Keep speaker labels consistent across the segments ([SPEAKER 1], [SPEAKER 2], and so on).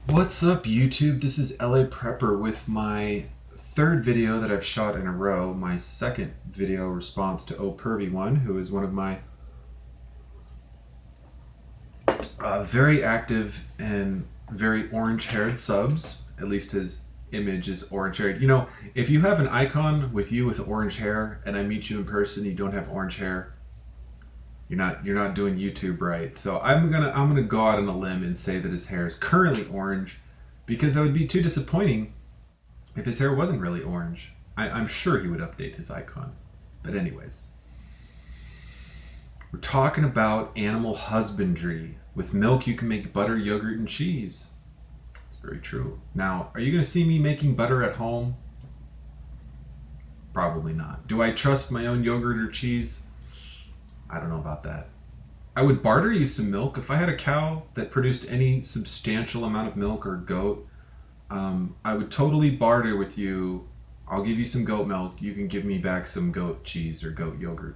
[SPEAKER 1] What's up, YouTube? This is LA Prepper with my third video that I've shot in a row, my second video response to ohpervyone, who is one of my very active and very orange-haired subs. At least his image is orange-haired. You know, if you have an icon with you with orange hair and I meet you in person, you don't have orange hair, you're not doing YouTube right. So I'm gonna go out on a limb and say that his hair is currently orange, because that would be too disappointing if his hair wasn't really orange. I'm sure he would update his icon. But anyways, we're talking about animal husbandry. With milk you can make butter, yogurt, and cheese. It's very true. Now, are you gonna see me making butter at home? Probably not. Do I trust my own yogurt or cheese? I don't know about that. I would barter you some milk. If I had a cow that produced any substantial amount of milk, or goat, I would totally barter with you. I'll give you some goat milk. You can give me back some goat cheese or goat yogurt.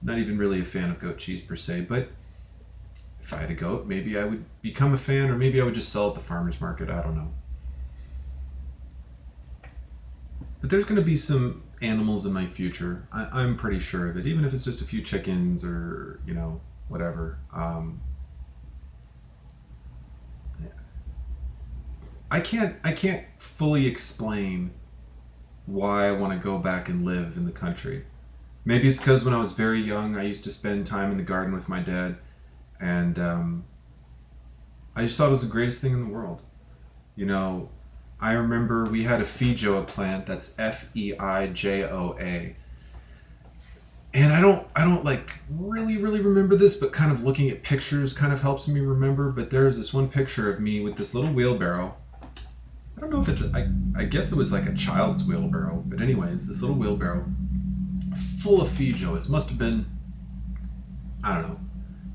[SPEAKER 1] Not even really a fan of goat cheese per se, but if I had a goat, maybe I would become a fan, or maybe I would just sell at the farmer's market. I don't know. But there's going to be some animals in my future. I'm pretty sure of it, even if it's just a few chickens or, whatever. I can't fully explain why I want to go back and live in the country. Maybe it's because when I was very young, I used to spend time in the garden with my dad, and I just thought it was the greatest thing in the world. You know, I remember we had a feijoa plant. That's Feijoa. And I don't like really remember this, but kind of looking at pictures kind of helps me remember. But there's this one picture of me with this little wheelbarrow. I don't know if I guess it was like a child's wheelbarrow, but anyways, this little wheelbarrow full of feijoas. Must have been, I don't know,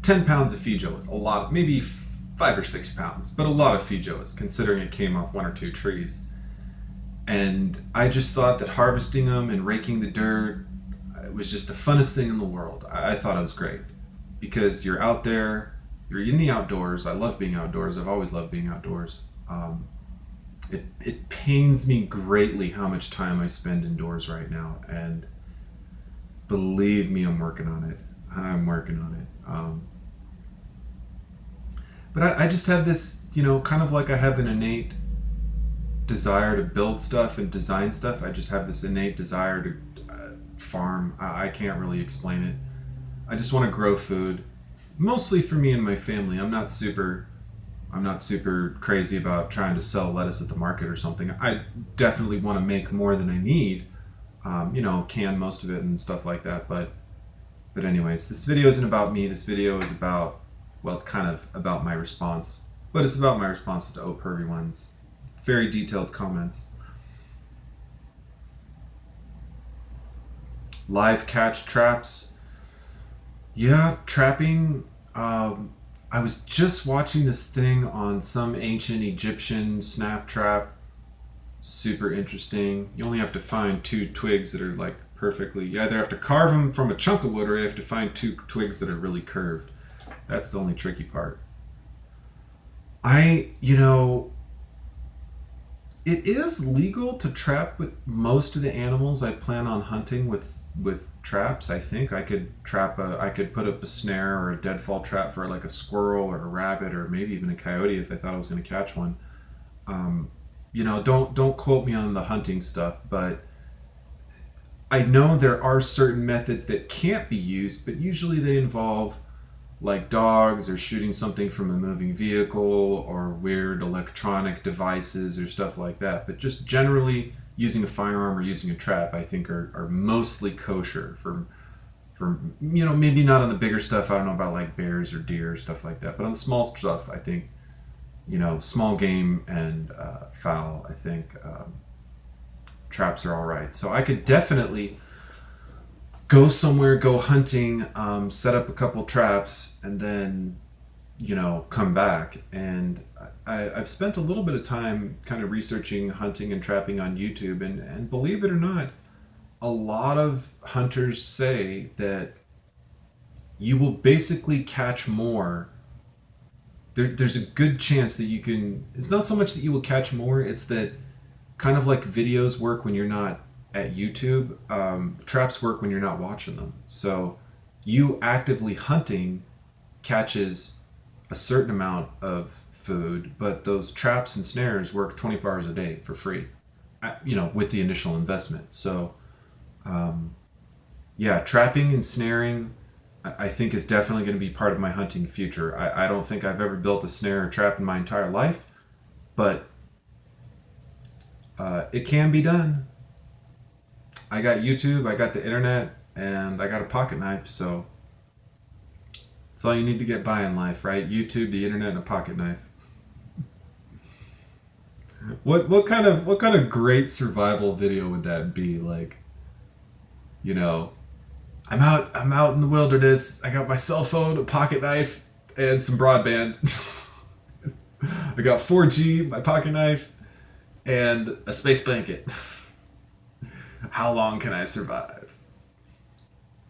[SPEAKER 1] 10 pounds of feijoas. A lot, maybe 5 or 6 pounds, but a lot of feijoas considering it came off one or two trees. And I just thought that harvesting them and raking the dirt, it was just the funnest thing in the world. I thought it was great because you're out there, you're in the outdoors. I love being outdoors. I've always loved being outdoors. It pains me greatly how much time I spend indoors right now, and believe me, I'm working on it. I'm working on it. But I just have this, kind of like I have an innate desire to build stuff and design stuff. I just have this innate desire to farm. I can't really explain it. I just want to grow food, mostly for me and my family. I'm not super crazy about trying to sell lettuce at the market or something. I definitely want to make more than I need. Can most of it and stuff like that. But anyways, this video isn't about me. This video is about, well, it's kind of about my response, but it's about my response to ohpervyone's very detailed comments. Live catch traps. Yeah, trapping. I was just watching this thing on some ancient Egyptian snap trap. Super interesting. You only have to find two twigs that are like perfectly. You either have to carve them from a chunk of wood, or you have to find two twigs that are really curved. That's the only tricky part. It is legal to trap with most of the animals I plan on hunting with traps. I think I could I could put up a snare or a deadfall trap for like a squirrel or a rabbit or maybe even a coyote if I thought I was going to catch one. Don't quote me on the hunting stuff, but I know there are certain methods that can't be used, but usually they involve like dogs or shooting something from a moving vehicle or weird electronic devices or stuff like that. But just generally using a firearm or using a trap, I think are mostly kosher for maybe not on the bigger stuff. I don't know about like bears or deer or stuff like that, but on the small stuff, I think, small game and fowl, I think traps are all right. So I could definitely go somewhere, go hunting, set up a couple traps, and then, come back. And I've spent a little bit of time kind of researching hunting and trapping on YouTube, and believe it or not, a lot of hunters say that you will basically catch more there's a good chance that you can. It's not so much that you will catch more, it's that kind of like videos work when you're not at YouTube, traps work when you're not watching them. So you actively hunting catches a certain amount of food, but those traps and snares work 24 hours a day for free, with the initial investment. So, yeah, trapping and snaring, I think, is definitely going to be part of my hunting future. I don't think I've ever built a snare or trap in my entire life, but it can be done. I got YouTube, I got the internet, and I got a pocket knife, so that's all you need to get by in life, right? YouTube, the internet, and a pocket knife. What kind of great survival video would that be? Like, I'm out in the wilderness. I got my cell phone, a pocket knife, and some broadband. I got 4G, my pocket knife, and a space blanket. How long can I survive?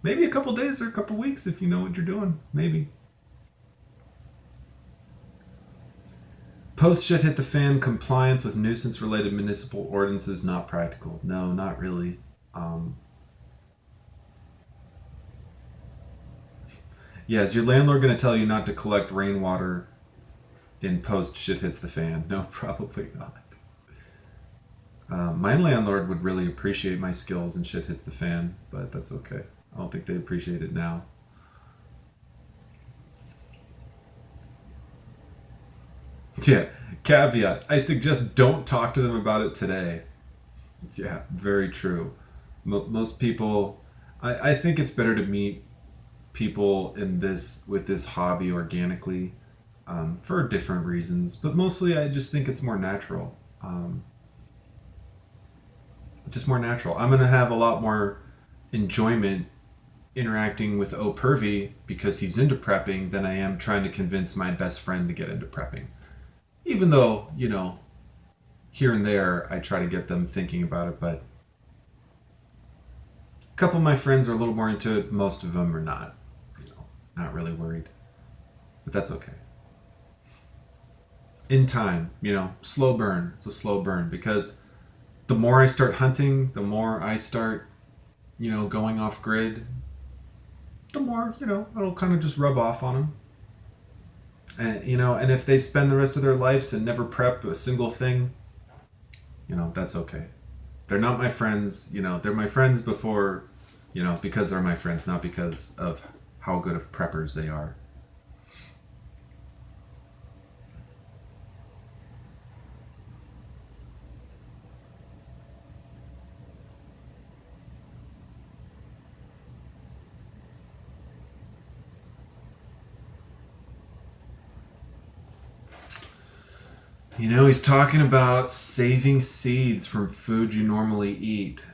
[SPEAKER 1] Maybe a couple days or a couple weeks if you know what you're doing. Maybe. Post shit hit the fan, compliance with nuisance related municipal ordinances not practical. No, not really. Yeah, is your landlord going to tell you not to collect rainwater in post shit hits the fan? No, probably not. My landlord would really appreciate my skills in shit hits the fan, but that's okay. I don't think they appreciate it now. Yeah, caveat. I suggest don't talk to them about it today. Yeah, very true. Most people, I think it's better to meet people with this hobby organically, for different reasons, but mostly I just think it's more natural. It's just more natural. I'm gonna have a lot more enjoyment interacting with ohpervy because he's into prepping than I am trying to convince my best friend to get into prepping. Even though, here and there I try to get them thinking about it, but a couple of my friends are a little more into it. Most of them are not. Not really worried. But that's okay. In time, slow burn. It's a slow burn because the more I start hunting, the more I start, going off grid, the more, it'll kind of just rub off on them. And, and if they spend the rest of their lives and never prep a single thing, that's okay. They're not my friends, they're my friends before, because they're my friends, not because of how good of preppers they are. He's talking about saving seeds from food you normally eat.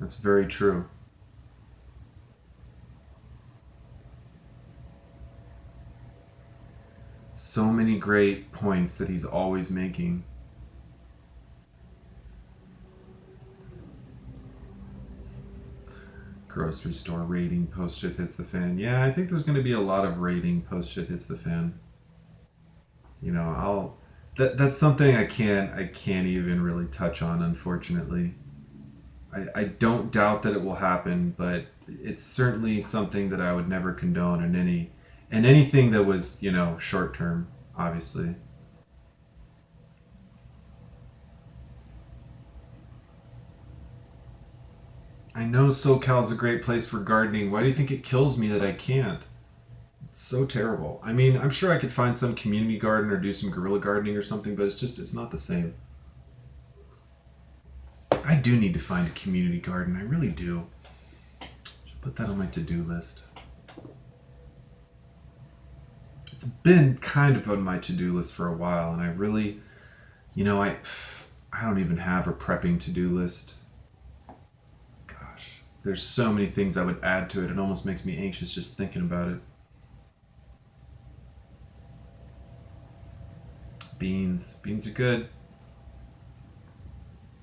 [SPEAKER 1] That's very true. So many great points that he's always making. Grocery store raiding post shit hits the fan. Yeah, I think there's going to be a lot of raiding post shit hits the fan. That's something I can't even really touch on, unfortunately. I don't doubt that it will happen, but it's certainly something that I would never condone in anything that was, short term, obviously. I know SoCal's a great place for gardening. Why do you think it kills me that I can't? It's so terrible. I mean, I'm sure I could find some community garden or do some guerrilla gardening or something, but it's not the same. I do need to find a community garden. I really do. Should put that on my to-do list. It's been kind of on my to-do list for a while, and I really, I don't even have a prepping to-do list. Gosh, there's so many things I would add to it. It almost makes me anxious just thinking about it. Beans. Beans are good.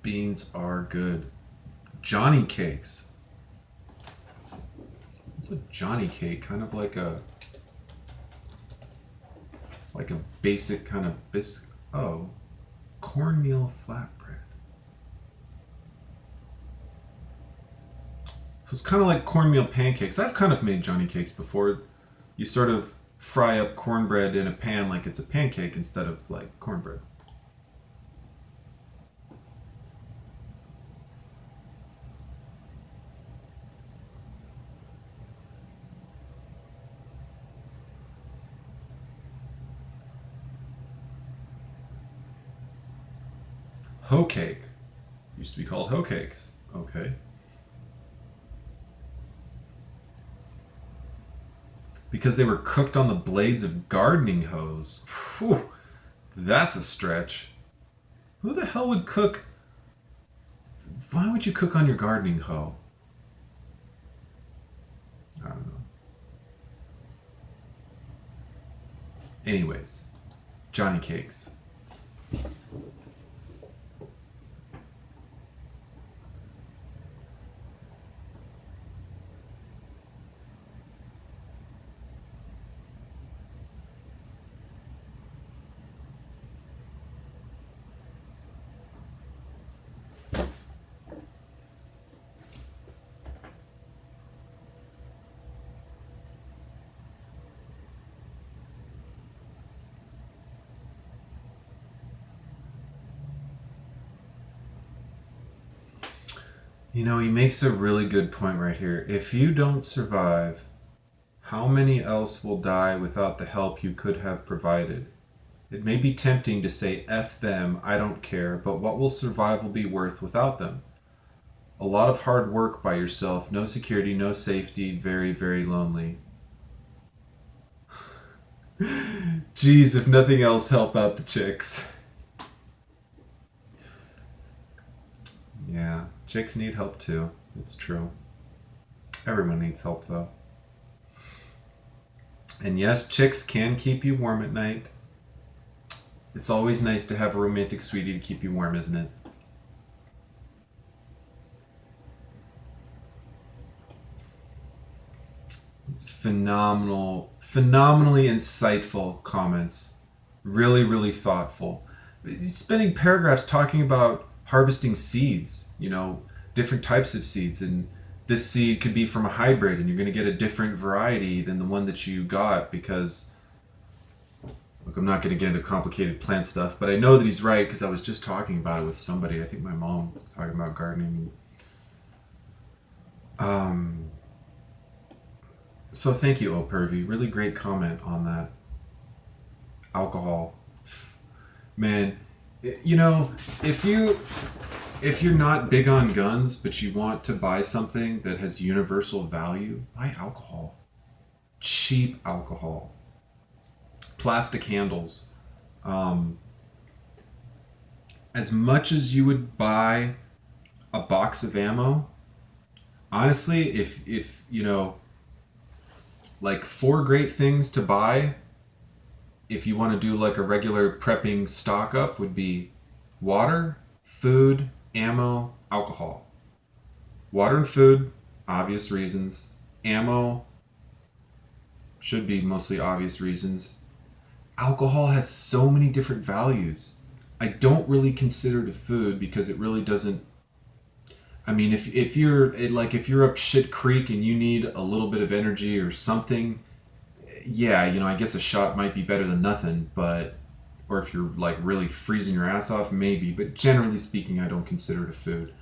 [SPEAKER 1] Beans are good. Johnny cakes. What's a Johnny cake? Kind of like a like a basic kind of Oh, cornmeal flatbread. So it's kind of like cornmeal pancakes. I've kind of made Johnny cakes before. You sort of fry up cornbread in a pan like it's a pancake instead of like cornbread. Hoe cake. Used to be called hoe cakes. Okay. Because they were cooked on the blades of gardening hoes. Whew, that's a stretch. Who the hell would cook? Why would you cook on your gardening hoe? I don't know. Anyways, Johnny cakes. You know, he makes a really good point right here. If you don't survive, how many else will die without the help you could have provided? It may be tempting to say, F them, I don't care, but what will survival be worth without them? A lot of hard work by yourself, no security, no safety, very, very lonely. Geez, if nothing else, help out the chicks. Yeah, chicks need help too. It's true. Everyone needs help though. And yes, chicks can keep you warm at night. It's always nice to have a romantic sweetie to keep you warm, isn't it? It's phenomenally insightful comments. Really, really thoughtful. Spending paragraphs talking about harvesting seeds, different types of seeds. And this seed could be from a hybrid, and you're going to get a different variety than the one that you got because, look, I'm not going to get into complicated plant stuff, but I know that he's right because I was just talking about it with somebody. I think my mom talking about gardening. So thank you, Opervy. Really great comment on that. Alcohol. Man, if you're not big on guns but you want to buy something that has universal value, buy alcohol. Cheap alcohol. Plastic handles. As much as you would buy a box of ammo, honestly, if like 4 great things to buy if you want to do like a regular prepping stock up would be water, food, ammo, alcohol. Water and food, obvious reasons. Ammo should be mostly obvious reasons. Alcohol has so many different values. I don't really consider it a food because it really doesn't. I mean, if you're up shit creek and you need a little bit of energy or something, yeah, I guess a shot might be better than nothing, or if you're like really freezing your ass off, maybe, but generally speaking, I don't consider it a food.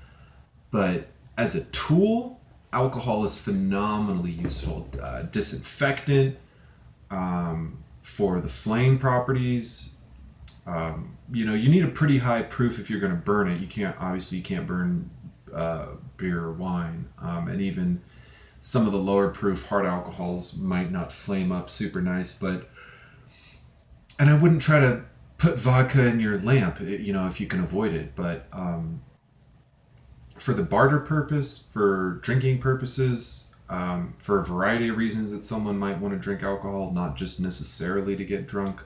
[SPEAKER 1] But as a tool, alcohol is phenomenally useful. Disinfectant, for the flame properties. You need a pretty high proof if you're going to burn it. You can't burn beer or wine, and even some of the lower proof hard alcohols might not flame up super nice, and I wouldn't try to put vodka in your lamp, if you can avoid it, but for the barter purpose, for drinking purposes, for a variety of reasons that someone might want to drink alcohol, not just necessarily to get drunk,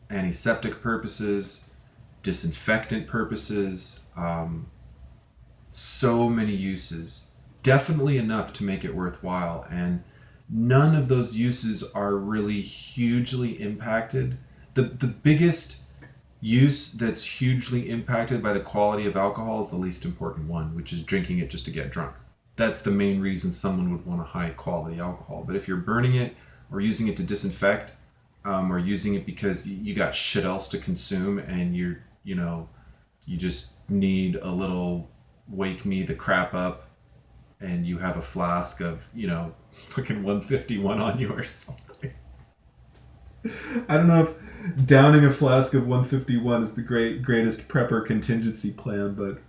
[SPEAKER 1] antiseptic purposes, disinfectant purposes, so many uses. Definitely enough to make it worthwhile. And none of those uses are really hugely impacted. The biggest use that's hugely impacted by the quality of alcohol is the least important one, which is drinking it just to get drunk. That's the main reason someone would want a high quality alcohol. But if you're burning it or using it to disinfect, or using it because you got shit else to consume and you just need a little wake me the crap up, and you have a flask of, fucking 151 on you or something. I don't know if downing a flask of 151 is the greatest prepper contingency plan, but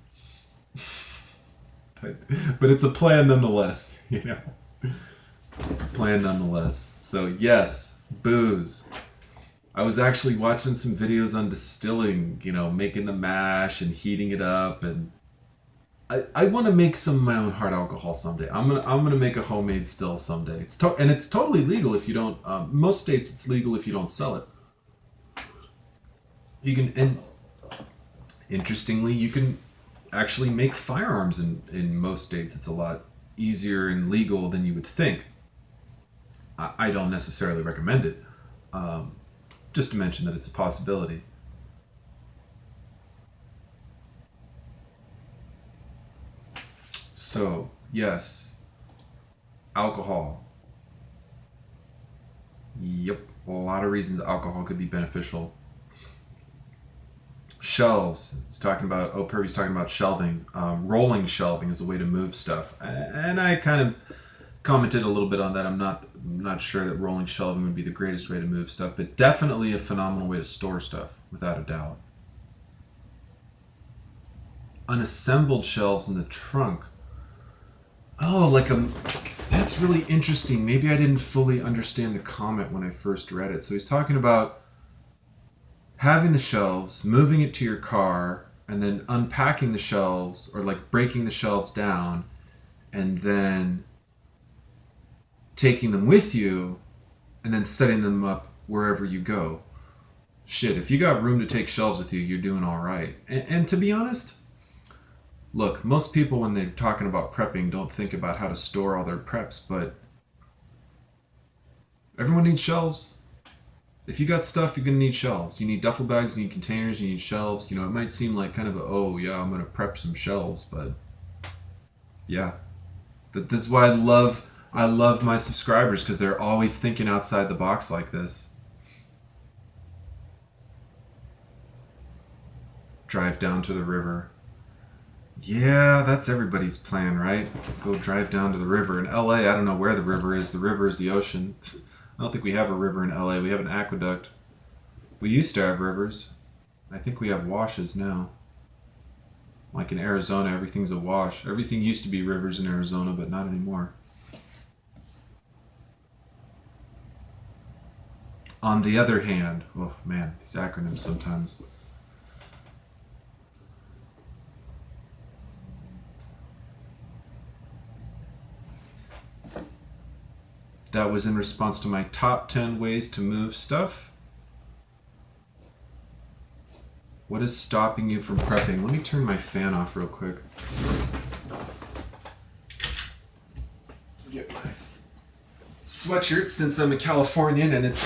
[SPEAKER 1] it's a plan nonetheless, It's a plan nonetheless. So yes, booze. I was actually watching some videos on distilling, making the mash and heating it up, and I want to make some of my own hard alcohol someday. I'm gonna make a homemade still someday. It's totally legal if you don't. Most states it's legal if you don't sell it. You can, and interestingly, you can actually make firearms in most states. It's a lot easier and legal than you would think. I don't necessarily recommend it. Just to mention that it's a possibility. So, yes, alcohol. Yep, a lot of reasons alcohol could be beneficial. Shelves. He's talking about, Pervy's talking about shelving. Rolling shelving is a way to move stuff. And I kind of commented a little bit on that. I'm not sure that rolling shelving would be the greatest way to move stuff, but definitely a phenomenal way to store stuff, without a doubt. Unassembled shelves in the trunk. Oh, that's really interesting. Maybe I didn't fully understand the comment when I first read it. So he's talking about having the shelves, moving it to your car, and then unpacking the shelves, or breaking the shelves down, and then taking them with you, and then setting them up wherever you go. Shit, if you got room to take shelves with you, you're doing all right. And to be honest, look, most people when they're talking about prepping don't think about how to store all their preps, but everyone needs shelves. If you got stuff, you're going to need shelves. You need duffel bags, you need containers, you need shelves. It might seem like kind of I'm going to prep some shelves, but yeah. This is why I love my subscribers, because they're always thinking outside the box like this. Drive down to the river. Yeah, that's everybody's plan, right? Go drive down to the river. In LA, I don't know where the river is. The river is the ocean. I don't think we have a river in LA. We have an aqueduct. We used to have rivers. I think we have washes now. Like in Arizona, everything's a wash. Everything used to be rivers in Arizona, but not anymore. On the other hand, oh man, these acronyms sometimes. That was in response to my top 10 ways to move stuff. What is stopping you from prepping? Let me turn my fan off real quick. Get my sweatshirt since I'm a Californian and it's